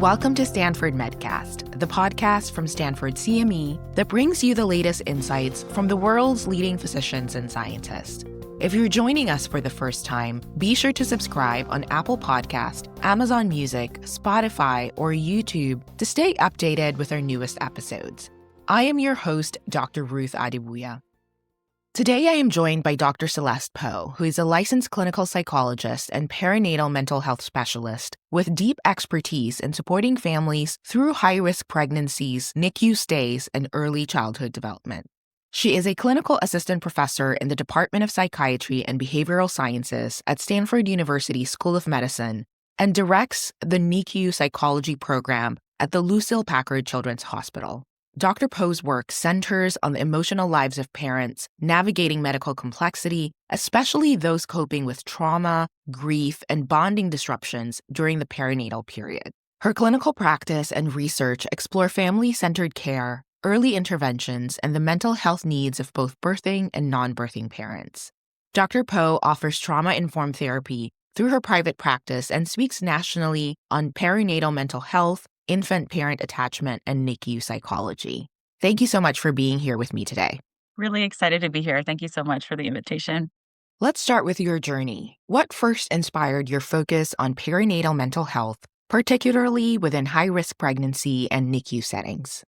Welcome to Stanford Medcast, the podcast from Stanford CME that brings you the latest insights from the world's leading physicians and scientists. If you're joining us for the first time, be sure to subscribe on Apple Podcast, Amazon Music, Spotify, or YouTube to stay updated with our newest episodes. I am your host, Dr. Ruth Adibuya. Today, I am joined by Dr. Celeste Poe, who is a licensed clinical psychologist and perinatal mental health specialist with deep expertise in supporting families through high-risk pregnancies, NICU stays, and early childhood development. She is a clinical assistant professor in the Department of Psychiatry and Behavioral Sciences at Stanford University School of Medicine and directs the NICU psychology program at the Lucille Packard Children's Hospital. Dr. Poe's work centers on the emotional lives of parents navigating medical complexity, especially those coping with trauma, grief, and bonding disruptions during the perinatal period. Her clinical practice and research explore family-centered care, early interventions, and the mental health needs of both birthing and non-birthing parents. Dr. Poe offers trauma-informed therapy through her private practice and speaks nationally on perinatal mental health, infant-parent attachment, and NICU psychology. Thank you so much for being here with me today. Really excited to be here. Thank you so much for the invitation. Let's start with your journey. What first inspired your focus on perinatal mental health, particularly within high-risk pregnancy and NICU settings?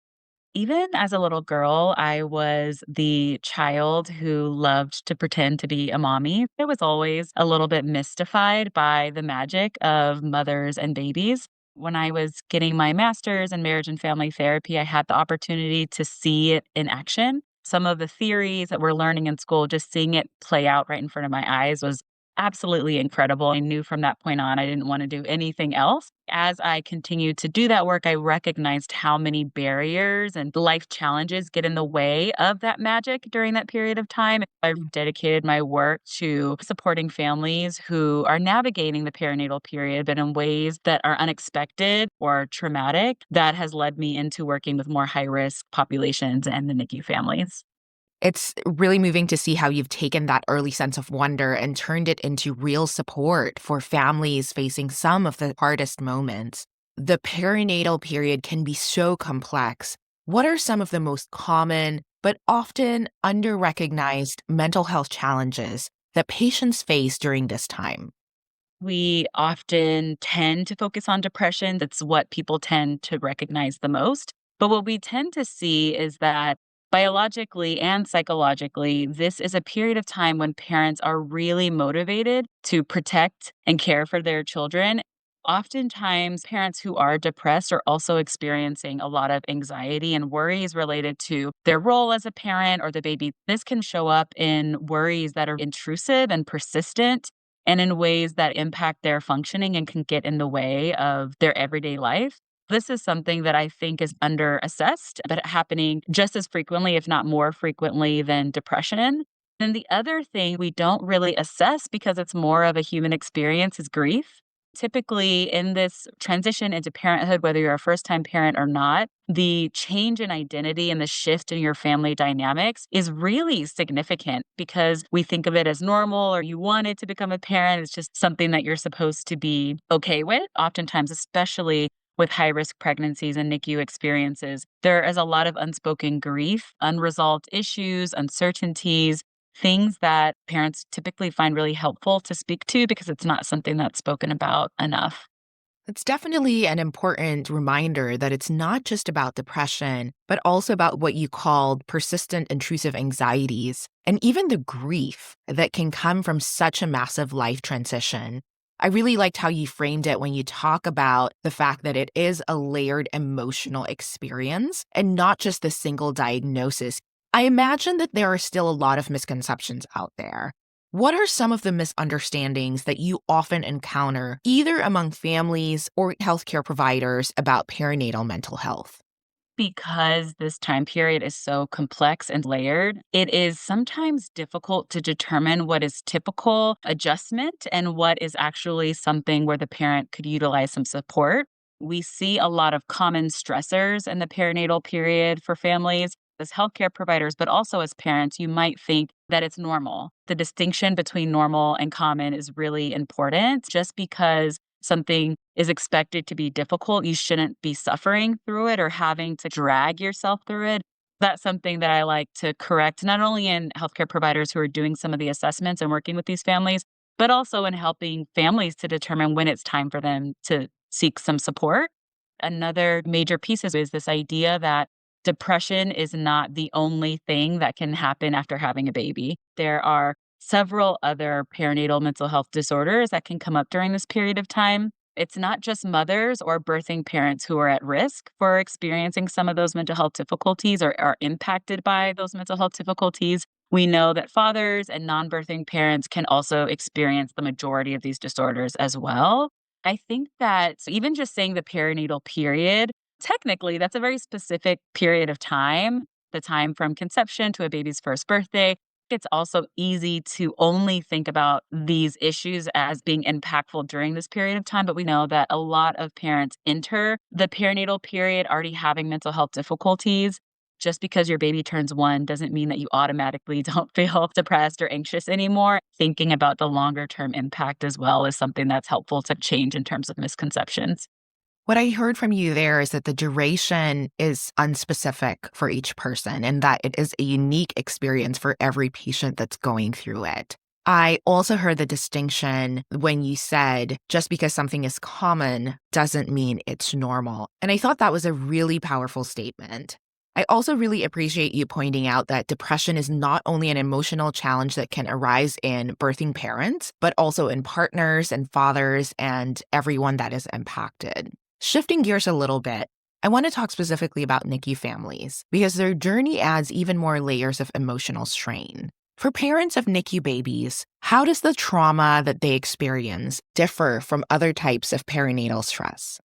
Even as a little girl, I was the child who loved to pretend to be a mommy. I was always a little bit mystified by the magic of mothers and babies. When I was getting my master's in marriage and family therapy, I had the opportunity to see it in action. Some of the theories that we're learning in school, just seeing it play out right in front of my eyes was absolutely incredible. I knew from that point on I didn't want to do anything else. As I continued to do that work, I recognized how many barriers and life challenges get in the way of that magic during that period of time. I've dedicated my work to supporting families who are navigating the perinatal period, but in ways that are unexpected or traumatic. That has led me into working with more high-risk populations and the NICU families. It's really moving to see how you've taken that early sense of wonder and turned it into real support for families facing some of the hardest moments. The perinatal period can be so complex. What are some of the most common but often under-recognized mental health challenges that patients face during this time? We often tend to focus on depression. That's what people tend to recognize the most. But what we tend to see is that biologically and psychologically, this is a period of time when parents are really motivated to protect and care for their children. Oftentimes, parents who are depressed are also experiencing a lot of anxiety and worries related to their role as a parent or the baby. This can show up in worries that are intrusive and persistent and in ways that impact their functioning and can get in the way of their everyday life. This is something that I think is underassessed, but happening just as frequently, if not more frequently, than depression. And the other thing we don't really assess because it's more of a human experience is grief. Typically, in this transition into parenthood, whether you're a first-time parent or not, the change in identity and the shift in your family dynamics is really significant because we think of it as normal or you wanted to become a parent. It's just something that you're supposed to be okay with. Oftentimes, especially with high-risk pregnancies and NICU experiences, there is a lot of unspoken grief, unresolved issues, uncertainties, things that parents typically find really helpful to speak to because it's not something that's spoken about enough. It's definitely an important reminder that it's not just about depression, but also about what you called persistent intrusive anxieties and even the grief that can come from such a massive life transition. I really liked how you framed it when you talk about the fact that it is a layered emotional experience and not just the single diagnosis. I imagine that there are still a lot of misconceptions out there. What are some of the misunderstandings that you often encounter, either among families or healthcare providers, about perinatal mental health? Because this time period is so complex and layered, it is sometimes difficult to determine what is typical adjustment and what is actually something where the parent could utilize some support. We see a lot of common stressors in the perinatal period for families. As healthcare providers, but also as parents, you might think that it's normal. The distinction between normal and common is really important just because something is expected to be difficult, you shouldn't be suffering through it or having to drag yourself through it. That's something that I like to correct, not only in healthcare providers who are doing some of the assessments and working with these families, but also in helping families to determine when it's time for them to seek some support. Another major piece is this idea that depression is not the only thing that can happen after having a baby. There are several other perinatal mental health disorders that can come up during this period of time. It's not just mothers or birthing parents who are at risk for experiencing some of those mental health difficulties or are impacted by those mental health difficulties. We know that fathers and non birthing parents can also experience the majority of these disorders as well. I think that even just saying the perinatal period, technically, that's a very specific period of time, the time from conception to a baby's first birthday. It's also easy to only think about these issues as being impactful during this period of time. But we know that a lot of parents enter the perinatal period already having mental health difficulties. Just because your baby turns one doesn't mean that you automatically don't feel depressed or anxious anymore. Thinking about the longer term impact as well is something that's helpful to change in terms of misconceptions. What I heard from you there is that the duration is unspecific for each person and that it is a unique experience for every patient that's going through it. I also heard the distinction when you said just because something is common doesn't mean it's normal. And I thought that was a really powerful statement. I also really appreciate you pointing out that depression is not only an emotional challenge that can arise in birthing parents, but also in partners and fathers and everyone that is impacted. Shifting gears a little bit, I want to talk specifically about NICU families because their journey adds even more layers of emotional strain. For parents of NICU babies, how does the trauma that they experience differ from other types of perinatal stress?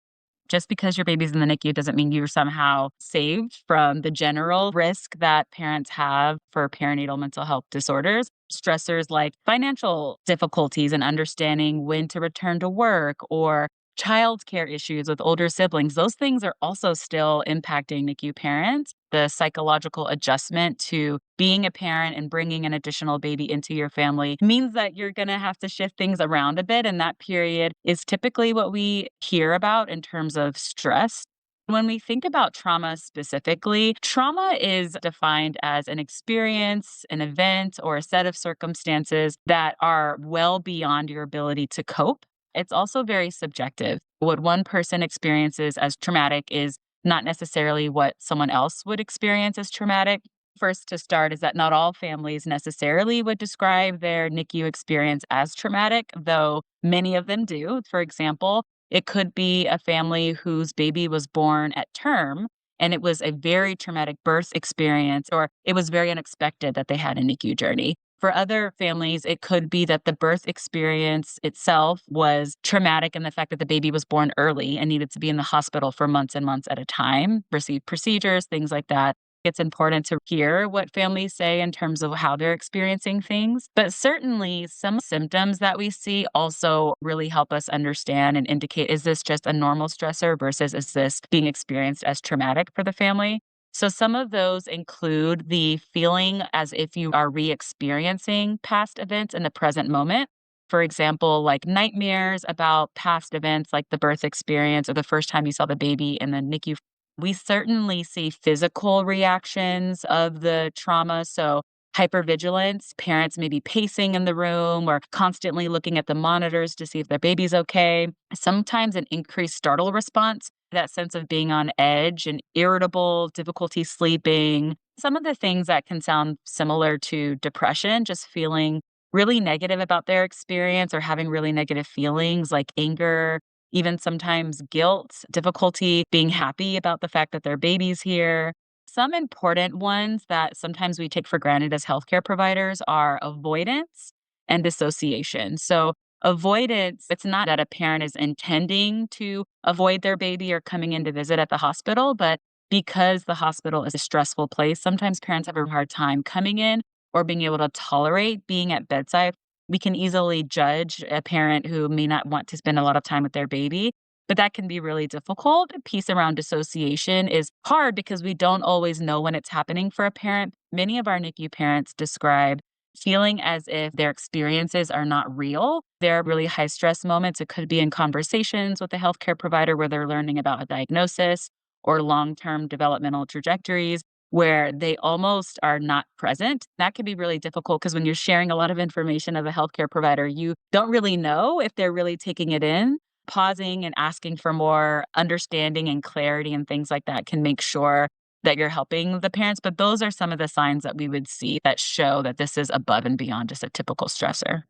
Just because your baby's in the NICU doesn't mean you're somehow saved from the general risk that parents have for perinatal mental health disorders. Stressors like financial difficulties and understanding when to return to work or childcare issues with older siblings, those things are also still impacting NICU parents. The psychological adjustment to being a parent and bringing an additional baby into your family means that you're going to have to shift things around a bit. And that period is typically what we hear about in terms of stress. When we think about trauma specifically, trauma is defined as an experience, an event, or a set of circumstances that are well beyond your ability to cope. It's also very subjective. What one person experiences as traumatic is not necessarily what someone else would experience as traumatic. First, to start, is that not all families necessarily would describe their NICU experience as traumatic, though many of them do. For example, it could be a family whose baby was born at term and it was a very traumatic birth experience, or it was very unexpected that they had a NICU journey. For other families, it could be that the birth experience itself was traumatic in the fact that the baby was born early and needed to be in the hospital for months and months at a time, receive procedures, things like that. It's important to hear what families say in terms of how they're experiencing things. But certainly, some symptoms that we see also really help us understand and indicate, is this just a normal stressor versus is this being experienced as traumatic for the family? So some of those include the feeling as if you are re-experiencing past events in the present moment. For example, like nightmares about past events like the birth experience or the first time you saw the baby in the NICU. We certainly see physical reactions of the trauma. So hypervigilance, parents may be pacing in the room or constantly looking at the monitors to see if their baby's okay. Sometimes an increased startle response, that sense of being on edge and irritable, difficulty sleeping. Some of the things that can sound similar to depression, just feeling really negative about their experience or having really negative feelings like anger, even sometimes guilt, difficulty being happy about the fact that their baby's here. Some important ones that sometimes we take for granted as healthcare providers are avoidance and dissociation. So, avoidance, it's not that a parent is intending to avoid their baby or coming in to visit at the hospital, but because the hospital is a stressful place, sometimes parents have a hard time coming in or being able to tolerate being at bedside. We can easily judge a parent who may not want to spend a lot of time with their baby, but that can be really difficult. A piece around dissociation is hard because we don't always know when it's happening for a parent. Many of our NICU parents describe feeling as if their experiences are not real. There are really high stress moments. It could be in conversations with the healthcare provider where they're learning about a diagnosis or long-term developmental trajectories where they almost are not present. That can be really difficult because when you're sharing a lot of information as a healthcare provider, you don't really know if they're really taking it in. Pausing and asking for more understanding and clarity and things like that can make sure that you're helping the parents. But those are some of the signs that we would see that show that this is above and beyond just a typical stressor.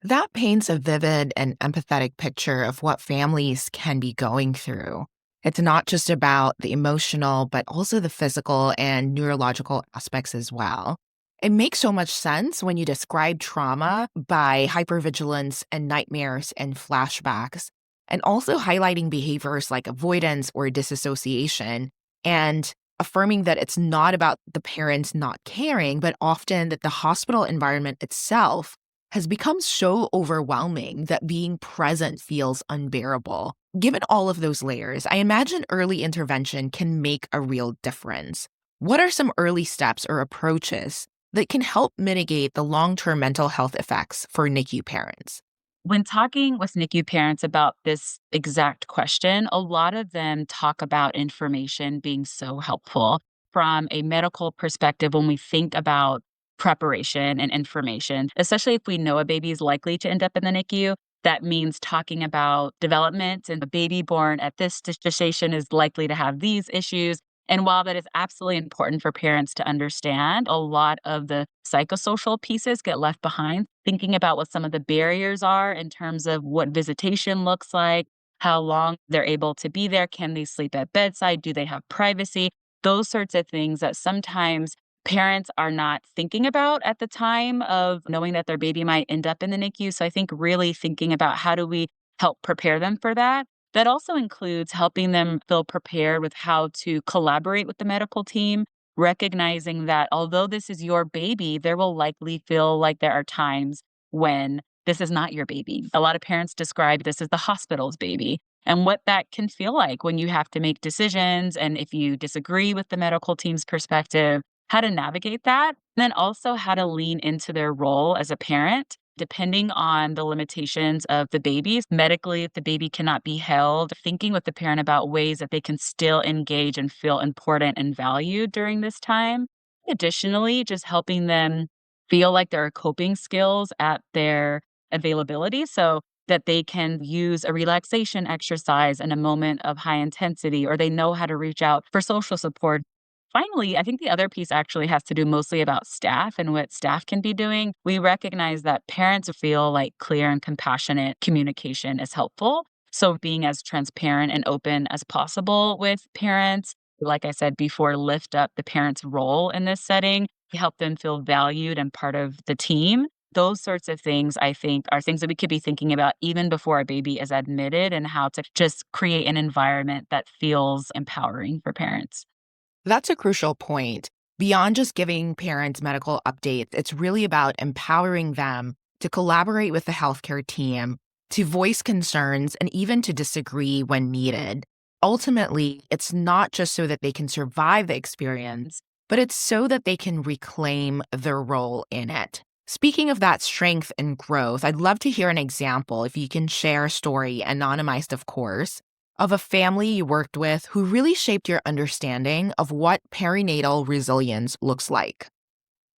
That paints a vivid and empathetic picture of what families can be going through. It's not just about the emotional, but also the physical and neurological aspects as well. It makes so much sense when you describe trauma by hypervigilance and nightmares and flashbacks, and also highlighting behaviors like avoidance or disassociation, and affirming that it's not about the parents not caring, but often that the hospital environment itself has become so overwhelming that being present feels unbearable. Given all of those layers, I imagine early intervention can make a real difference. What are some early steps or approaches that can help mitigate the long-term mental health effects for NICU parents? When talking with NICU parents about this exact question, a lot of them talk about information being so helpful. From a medical perspective, when we think about preparation and information, especially if we know a baby is likely to end up in the NICU, that means talking about development and a baby born at this gestation is likely to have these issues. And while that is absolutely important for parents to understand, a lot of the psychosocial pieces get left behind. Thinking about what some of the barriers are in terms of what visitation looks like, how long they're able to be there, can they sleep at bedside, do they have privacy? Those sorts of things that sometimes parents are not thinking about at the time of knowing that their baby might end up in the NICU. So I think really thinking about how do we help prepare them for that. That also includes helping them feel prepared with how to collaborate with the medical team, recognizing that although this is your baby, there will likely feel like there are times when this is not your baby. A lot of parents describe this as the hospital's baby and what that can feel like when you have to make decisions. And if you disagree with the medical team's perspective, how to navigate that. And then also how to lean into their role as a parent depending on the limitations of the babies. Medically, if the baby cannot be held, thinking with the parent about ways that they can still engage and feel important and valued during this time. Additionally, just helping them feel like there are coping skills at their availability so that they can use a relaxation exercise in a moment of high intensity, or they know how to reach out for social support. Finally, I think the other piece actually has to do mostly about staff and what staff can be doing. We recognize that parents feel like clear and compassionate communication is helpful. So being as transparent and open as possible with parents, like I said before, lift up the parent's role in this setting, help them feel valued and part of the team. Those sorts of things, I think, are things that we could be thinking about even before a baby is admitted and how to just create an environment that feels empowering for parents. That's a crucial point. Beyond just giving parents medical updates, it's really about empowering them to collaborate with the healthcare team, to voice concerns, and even to disagree when needed. Ultimately, it's not just so that they can survive the experience, but it's so that they can reclaim their role in it. Speaking of that strength and growth, I'd love to hear an example, if you can share a story, anonymized of course, of a family you worked with who really shaped your understanding of what perinatal resilience looks like.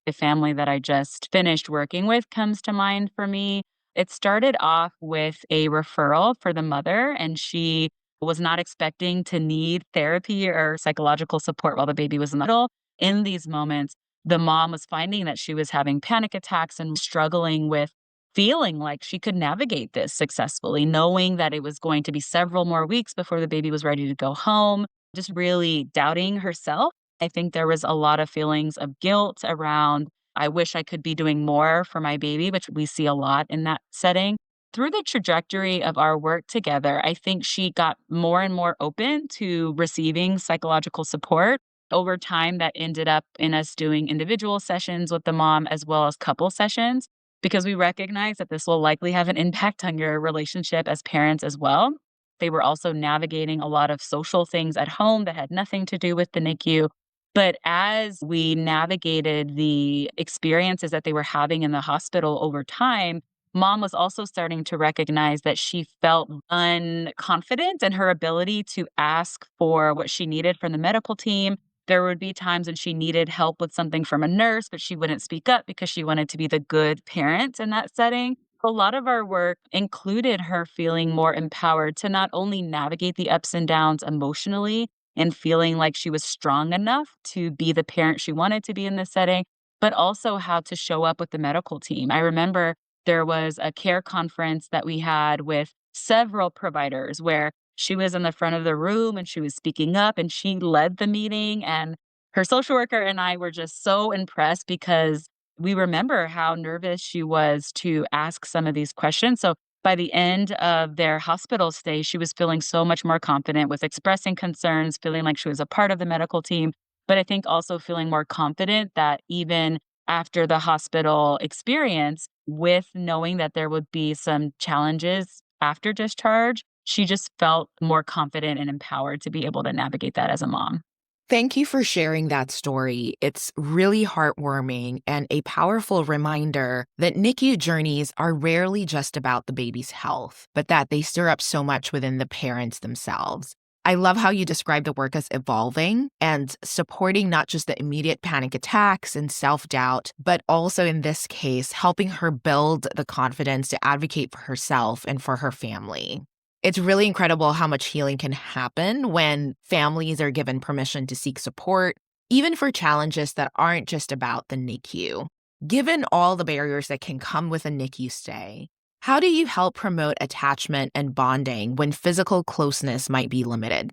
The family that I just finished working with comes to mind for me. It started off with a referral for the mother, and she was not expecting to need therapy or psychological support while the baby was little. In these moments, the mom was finding that she was having panic attacks and struggling with feeling like she could navigate this successfully, knowing that it was going to be several more weeks before the baby was ready to go home, just really doubting herself. I think there was a lot of feelings of guilt around, I wish I could be doing more for my baby, which we see a lot in that setting. Through the trajectory of our work together, I think she got more and more open to receiving psychological support. Over time, that ended up in us doing individual sessions with the mom as well as couple sessions, because we recognize that this will likely have an impact on your relationship as parents as well. They were also navigating a lot of social things at home that had nothing to do with the NICU. But as we navigated the experiences that they were having in the hospital over time, mom was also starting to recognize that she felt unconfident in her ability to ask for what she needed from the medical team. There would be times when she needed help with something from a nurse, but she wouldn't speak up because she wanted to be the good parent in that setting. A lot of our work included her feeling more empowered to not only navigate the ups and downs emotionally and feeling like she was strong enough to be the parent she wanted to be in this setting, but also how to show up with the medical team. I remember there was a care conference that we had with several providers where she was in the front of the room and she was speaking up and she led the meeting. And her social worker and I were just so impressed because we remember how nervous she was to ask some of these questions. So by the end of their hospital stay, she was feeling so much more confident with expressing concerns, feeling like she was a part of the medical team, but I think also feeling more confident that even after the hospital experience, with knowing that there would be some challenges after discharge, she just felt more confident and empowered to be able to navigate that as a mom. Thank you for sharing that story. It's really heartwarming and a powerful reminder that NICU journeys are rarely just about the baby's health, but that they stir up so much within the parents themselves. I love how you describe the work as evolving and supporting not just the immediate panic attacks and self-doubt, but also in this case, helping her build the confidence to advocate for herself and for her family. It's really incredible how much healing can happen when families are given permission to seek support, even for challenges that aren't just about the NICU. Given all the barriers that can come with a NICU stay, how do you help promote attachment and bonding when physical closeness might be limited?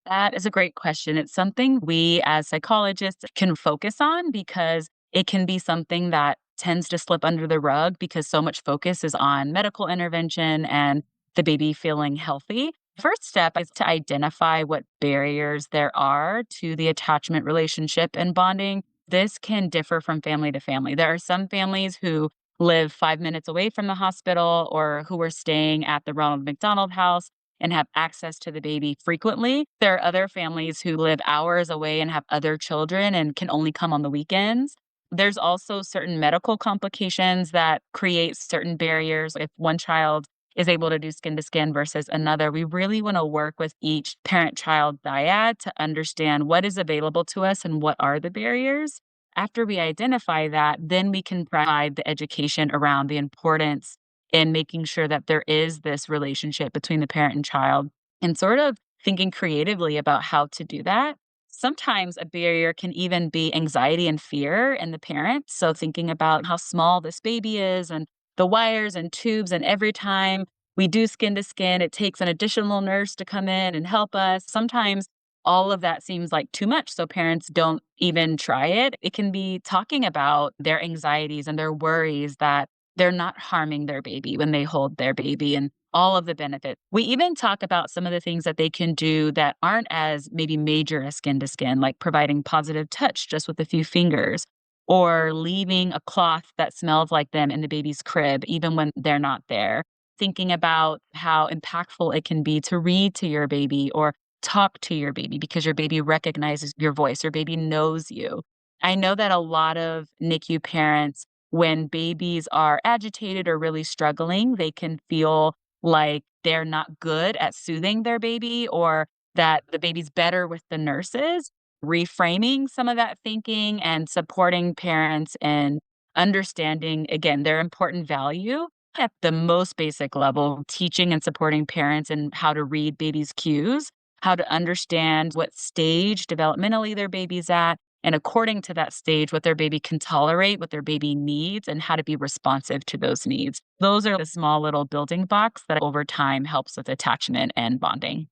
That is a great question. It's something we as psychologists can focus on because it can be something that tends to slip under the rug because so much focus is on medical intervention and the baby feeling healthy. First step is to identify what barriers there are to the attachment relationship and bonding. This can differ from family to family. There are some families who live 5 minutes away from the hospital or who are staying at the Ronald McDonald House and have access to the baby frequently. There are other families who live hours away and have other children and can only come on the weekends. There's also certain medical complications that create certain barriers. If one child is able to do skin to skin versus another, we really want to work with each parent child dyad to understand what is available to us and what are the barriers. After we identify that, then we can provide the education around the importance in making sure that there is this relationship between the parent and child and sort of thinking creatively about how to do that. Sometimes a barrier can even be anxiety and fear in the parent. So thinking about how small this baby is and the wires and tubes, and every time we do skin to skin, it takes an additional nurse to come in and help us. Sometimes all of that seems like too much, so parents don't even try it. It can be talking about their anxieties and their worries that they're not harming their baby when they hold their baby and all of the benefits. We even talk about some of the things that they can do that aren't as maybe major as skin to skin, like providing positive touch just with a few fingers or leaving a cloth that smells like them in the baby's crib, even when they're not there. Thinking about how impactful it can be to read to your baby or talk to your baby because your baby recognizes your voice, your baby knows you. I know that a lot of NICU parents, when babies are agitated or really struggling, they can feel like they're not good at soothing their baby or that the baby's better with the nurses. Reframing some of that thinking and supporting parents and understanding, again, their important value at the most basic level, teaching and supporting parents and how to read babies' cues, how to understand what stage developmentally their baby's at, and according to that stage, what their baby can tolerate, what their baby needs, and how to be responsive to those needs. Those are the small little building blocks that over time helps with attachment and bonding.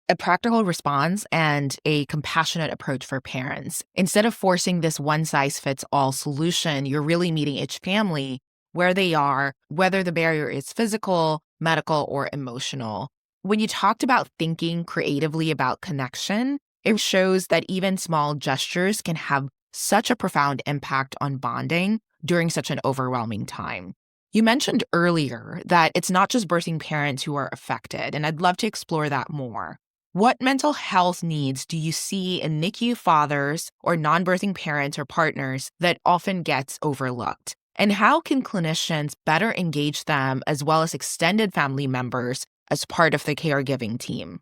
A practical response and a compassionate approach for parents. Instead of forcing this one-size-fits-all solution, you're really meeting each family where they are, whether the barrier is physical, medical, or emotional. When you talked about thinking creatively about connection, it shows that even small gestures can have such a profound impact on bonding during such an overwhelming time. You mentioned earlier that it's not just birthing parents who are affected, and I'd love to explore that more. What mental health needs do you see in NICU fathers or non-birthing parents or partners that often gets overlooked? And how can clinicians better engage them as well as extended family members as part of the caregiving team?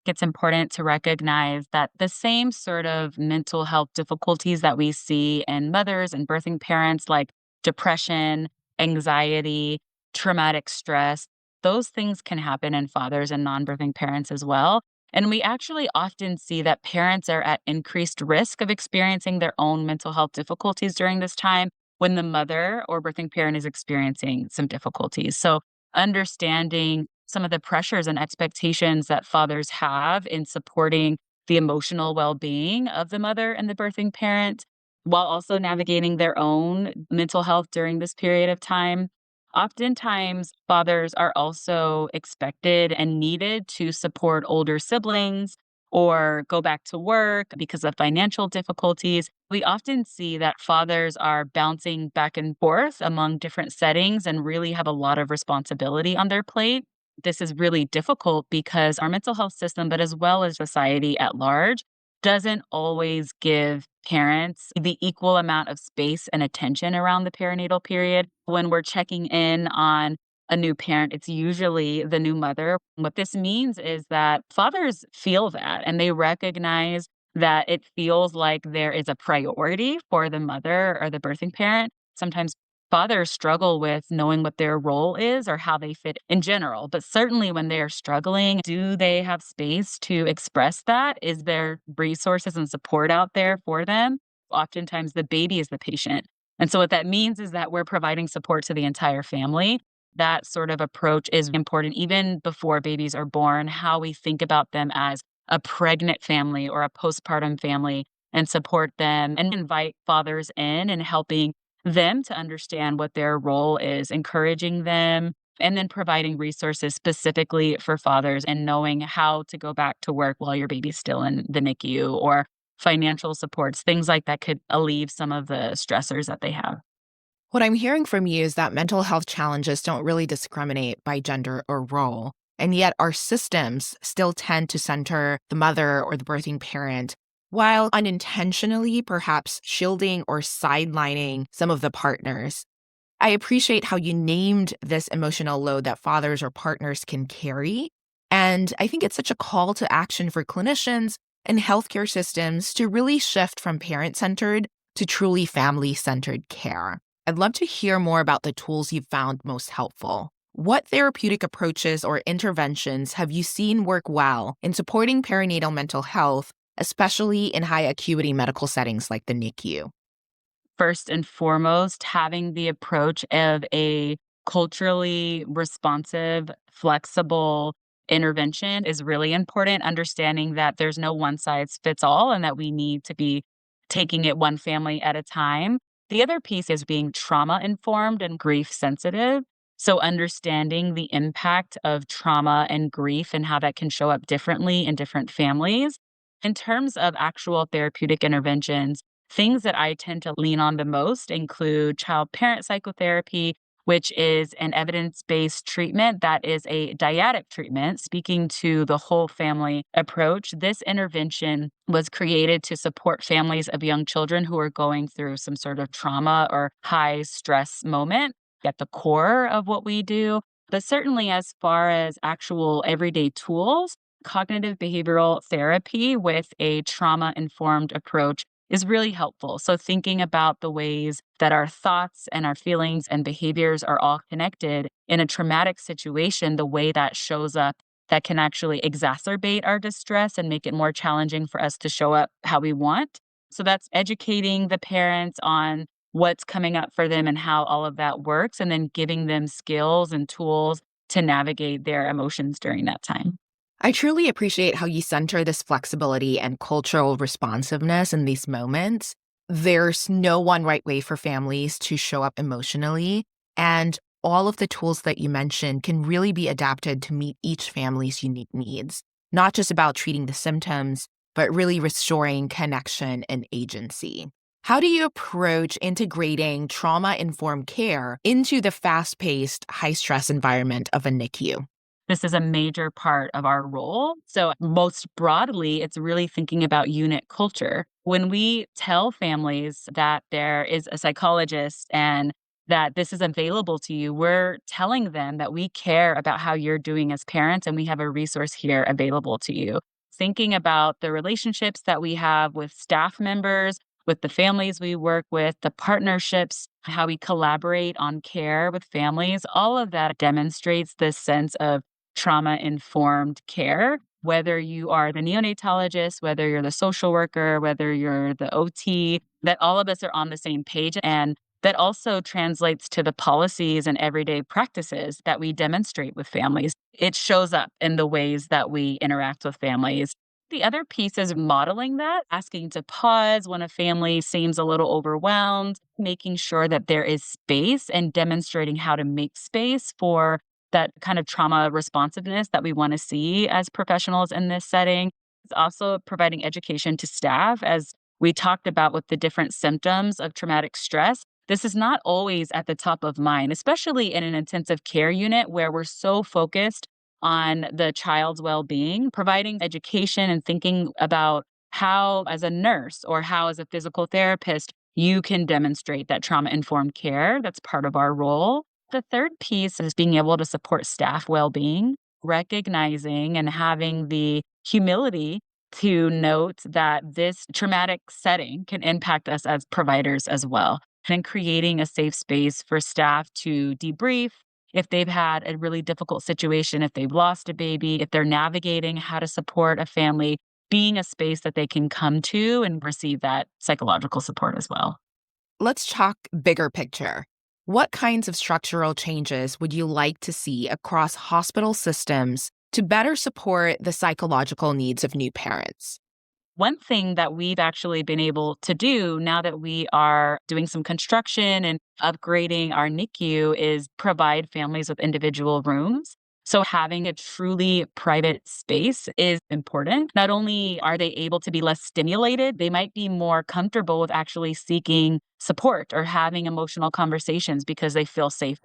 It's important to recognize that the same sort of mental health difficulties that we see in mothers and birthing parents, like depression, anxiety, traumatic stress, those things can happen in fathers and non birthing parents as well. And we actually often see that parents are at increased risk of experiencing their own mental health difficulties during this time when the mother or birthing parent is experiencing some difficulties. So, understanding some of the pressures and expectations that fathers have in supporting the emotional well being of the mother and the birthing parent, while also navigating their own mental health during this period of time. Oftentimes, fathers are also expected and needed to support older siblings or go back to work because of financial difficulties. We often see that fathers are bouncing back and forth among different settings and really have a lot of responsibility on their plate. This is really difficult because our mental health system, but as well as society at large, doesn't always give parents the equal amount of space and attention around the perinatal period. When we're checking in on a new parent, it's usually the new mother. What this means is that fathers feel that and they recognize that it feels like there is a priority for the mother or the birthing parent. Sometimes fathers struggle with knowing what their role is or how they fit in general. But certainly when they are struggling, do they have space to express that? Is there resources and support out there for them? Oftentimes the baby is the patient. And so what that means is that we're providing support to the entire family. That sort of approach is important even before babies are born, how we think about them as a pregnant family or a postpartum family and support them and invite fathers in and helping them to understand what their role is, encouraging them, and then providing resources specifically for fathers and knowing how to go back to work while your baby's still in the NICU or financial supports, things like that could alleviate some of the stressors that they have. What I'm hearing from you is that mental health challenges don't really discriminate by gender or role, and yet our systems still tend to center the mother or the birthing parent, while unintentionally perhaps shielding or sidelining some of the partners. I appreciate how you named this emotional load that fathers or partners can carry. And I think it's such a call to action for clinicians and healthcare systems to really shift from parent centered to truly family centered care. I'd love to hear more about the tools you've found most helpful. What therapeutic approaches or interventions have you seen work well in supporting perinatal mental health, especially in high acuity medical settings like the NICU? First and foremost, having the approach of a culturally responsive, flexible intervention is really important. Understanding that there's no one size fits all and that we need to be taking it one family at a time. The other piece is being trauma informed and grief sensitive. So, understanding the impact of trauma and grief and how that can show up differently in different families. In terms of actual therapeutic interventions, things that I tend to lean on the most include child parent psychotherapy, which is an evidence based treatment that is a dyadic treatment, speaking to the whole family approach. This intervention was created to support families of young children who are going through some sort of trauma or high stress moment at the core of what we do. But certainly, as far as actual everyday tools, cognitive behavioral therapy with a trauma informed approach is really helpful. So, thinking about the ways that our thoughts and our feelings and behaviors are all connected in a traumatic situation, the way that shows up that can actually exacerbate our distress and make it more challenging for us to show up how we want. So, that's educating the parents on what's coming up for them and how all of that works, and then giving them skills and tools to navigate their emotions during that time. I truly appreciate how you center this flexibility and cultural responsiveness in these moments. There's no one right way for families to show up emotionally, and all of the tools that you mentioned can really be adapted to meet each family's unique needs, not just about treating the symptoms, but really restoring connection and agency. How do you approach integrating trauma-informed care into the fast-paced, high-stress environment of a NICU? This is a major part of our role. So, most broadly, it's really thinking about unit culture. When we tell families that there is a psychologist and that this is available to you, we're telling them that we care about how you're doing as parents and we have a resource here available to you. Thinking about the relationships that we have with staff members, with the families we work with, the partnerships, how we collaborate on care with families, all of that demonstrates this sense of trauma informed care. Whether you are the neonatologist, whether you're the social worker, whether you're the OT, that all of us are on the same page. And that also translates to the policies and everyday practices that we demonstrate with families. It shows up in the ways that we interact with families. The other piece is modeling that, asking to pause when a family seems a little overwhelmed, making sure that there is space and demonstrating how to make space for that kind of trauma responsiveness that we want to see as professionals in this setting. It's also providing education to staff, as we talked about with the different symptoms of traumatic stress. This is not always at the top of mind, especially in an intensive care unit where we're so focused on the child's well being. Providing education and thinking about how, as a nurse or how, as a physical therapist, you can demonstrate that trauma informed care. That's part of our role. The third piece is being able to support staff well being, recognizing and having the humility to note that this traumatic setting can impact us as providers as well. And creating a safe space for staff to debrief if they've had a really difficult situation, if they've lost a baby, if they're navigating how to support a family, being a space that they can come to and receive that psychological support as well. Let's talk bigger picture. What kinds of structural changes would you like to see across hospital systems to better support the psychological needs of new parents? One thing that we've actually been able to do now that we are doing some construction and upgrading our NICU is provide families with individual rooms. So having a truly private space is important. Not only are they able to be less stimulated, they might be more comfortable with actually seeking support or having emotional conversations because they feel safe.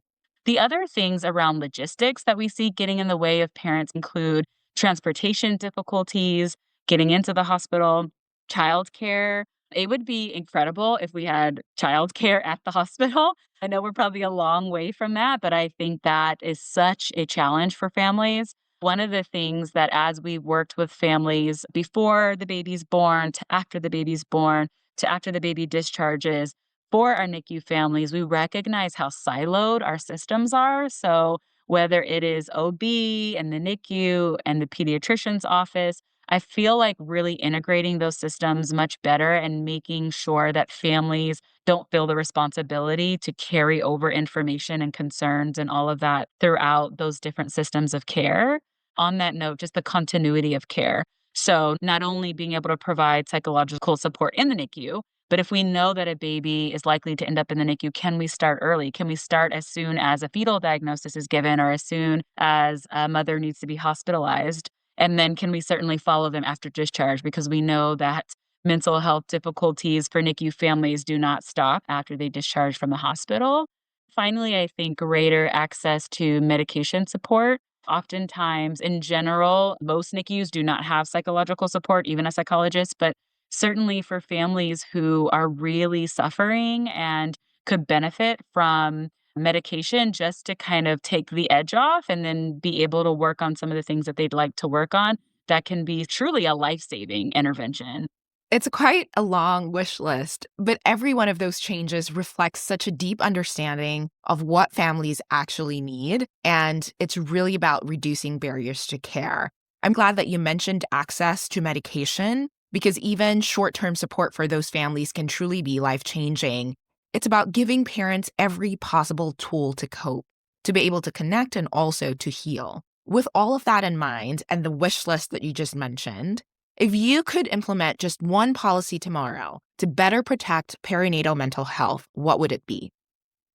The other things around logistics that we see getting in the way of parents include transportation difficulties, getting into the hospital, childcare. It would be incredible if we had childcare at the hospital. I know we're probably a long way from that, but I think that is such a challenge for families. One of the things that as we worked with families before the baby's born, to after the baby's born, to after the baby discharges, for our NICU families, we recognize how siloed our systems are. So whether it is OB and the NICU and the pediatrician's office, I feel like really integrating those systems much better and making sure that families don't feel the responsibility to carry over information and concerns and all of that throughout those different systems of care. On that note, just the continuity of care. So, not only being able to provide psychological support in the NICU, but if we know that a baby is likely to end up in the NICU, can we start early? Can we start as soon as a fetal diagnosis is given or as soon as a mother needs to be hospitalized? And then can we certainly follow them after discharge because we know that mental health difficulties for NICU families do not stop after they discharge from the hospital. Finally, I think greater access to medication support. Oftentimes, in general, most NICUs do not have psychological support, even a psychologist, but certainly for families who are really suffering and could benefit from medication just to kind of take the edge off and then be able to work on some of the things that they'd like to work on, that can be truly a life-saving intervention. It's quite a long wish list, but every one of those changes reflects such a deep understanding of what families actually need, and it's really about reducing barriers to care. I'm glad that you mentioned access to medication because even short-term support for those families can truly be life-changing. It's about giving parents every possible tool to cope, to be able to connect and also to heal. With all of that in mind and the wish list that you just mentioned, if you could implement just one policy tomorrow to better protect perinatal mental health, what would it be?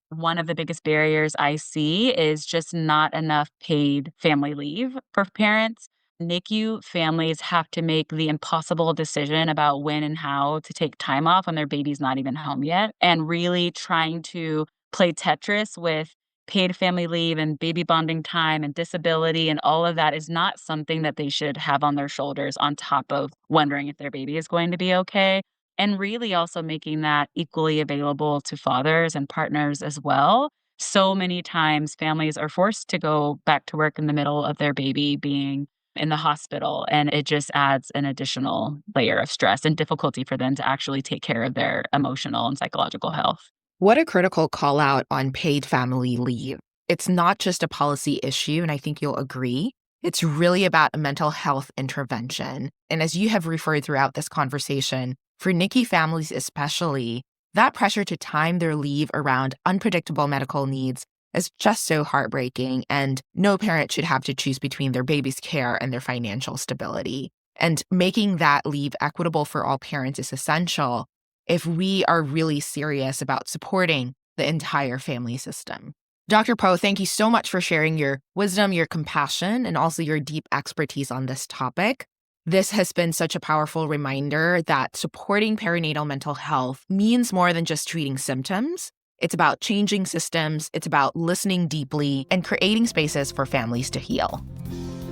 One of the biggest barriers I see is just not enough paid family leave for parents. NICU families have to make the impossible decision about when and how to take time off when their baby's not even home yet, and really trying to play Tetris with paid family leave and baby bonding time and disability and all of that is not something that they should have on their shoulders on top of wondering if their baby is going to be okay. And really also making that equally available to fathers and partners as well. So many times families are forced to go back to work in the middle of their baby being in the hospital, and it just adds an additional layer of stress and difficulty for them to actually take care of their emotional and psychological health. What a critical call out on paid family leave. It's not just a policy issue, and I think you'll agree. It's really about a mental health intervention. And as you have referred throughout this conversation, for NICU families especially, that pressure to time their leave around unpredictable medical needs is just so heartbreaking, and no parent should have to choose between their baby's care and their financial stability. And making that leave equitable for all parents is essential if we are really serious about supporting the entire family system. Dr. Poe, thank you so much for sharing your wisdom, your compassion, and also your deep expertise on this topic. This has been such a powerful reminder that supporting perinatal mental health means more than just treating symptoms. It's about changing systems, it's about listening deeply, and creating spaces for families to heal.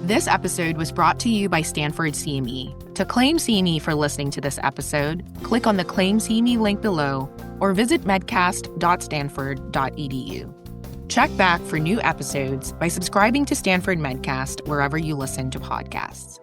This episode was brought to you by Stanford CME. To claim CME for listening to this episode, click on the Claim CME link below or visit medcast.stanford.edu. Check back for new episodes by subscribing to Stanford Medcast wherever you listen to podcasts.